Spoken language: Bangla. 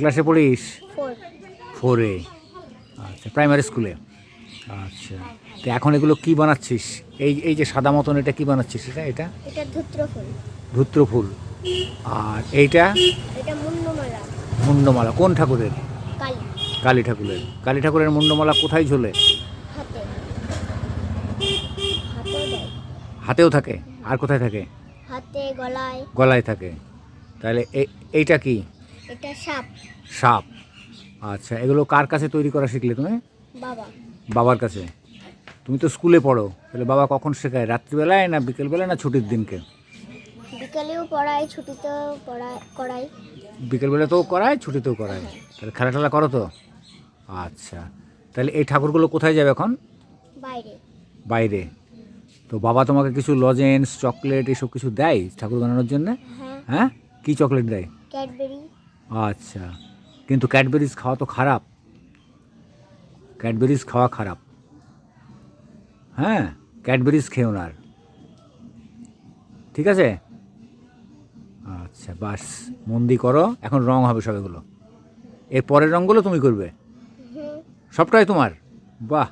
ক্লাসে পড়িস? 4। 4-এ। আচ্ছা, প্রাইমারি স্কুলে। আচ্ছা, তো এখন এগুলো কি বানাচ্ছিস? এই এই যে সাদা মতন এটা কি বানাচ্ছিস? এটা এটা ধুত্র ফুল। ধূত্র ফুল। আর এইটা? এটা মুন্ডমালা। মুন্ডমালা। কোন ঠাকুরের? কালী। কালী ঠাকুরের। কালী ঠাকুরের মুন্ডমালা কোথায় ঝোলে? হাতে। হাতেও দেয়। হাতেও থাকে? আর কোথায় থাকে? হাতে, গলায়। গলায় থাকে। তাহলে এইটা কি? এটা সাপ। সাপ। আচ্ছা, এগুলো কার কাছে তৈরি করা শিখলে তুমি? বাবা। বাবার কাছে। তুমি তো স্কুলে পড়ো, তাহলে বাবা কখন শেখায়? রাত্রিবেলায় না বিকেলবেলায় না ছুটির দিনকে? বিকালেও পড়াই, ছুটিতেও করাই। বিকেলবেলাতেও করায়, ছুটিতেও করায়। তাহলে খেলা টেলা করো তো? আচ্ছা, তাহলে এই ঠাকুরগুলো কোথায় যাবে এখন? বাইরে। বাইরে। তো বাবা তোমাকে কিছু লজেন্স, চকলেট এসব কিছু দেয় ঠাকুর বানানোর জন্য? হ্যাঁ। হ্যাঁ, কী চকলেট দেয়? ক্যাডবেরি। আচ্ছা, কিন্তু ক্যাডবেরিজ খাওয়া তো খারাপ। ক্যাডবেরিজ খাওয়া খারাপ। হ্যাঁ, ক্যাডবেরিজ খেও না আর। ঠিক আছে? আচ্ছা, বাস, মন দিয়ে করো। এখন রং হবে সব এগুলো। এর পরের রঙগুলো তুমি করবে? হুম। সবটাই তোমার? বাহ।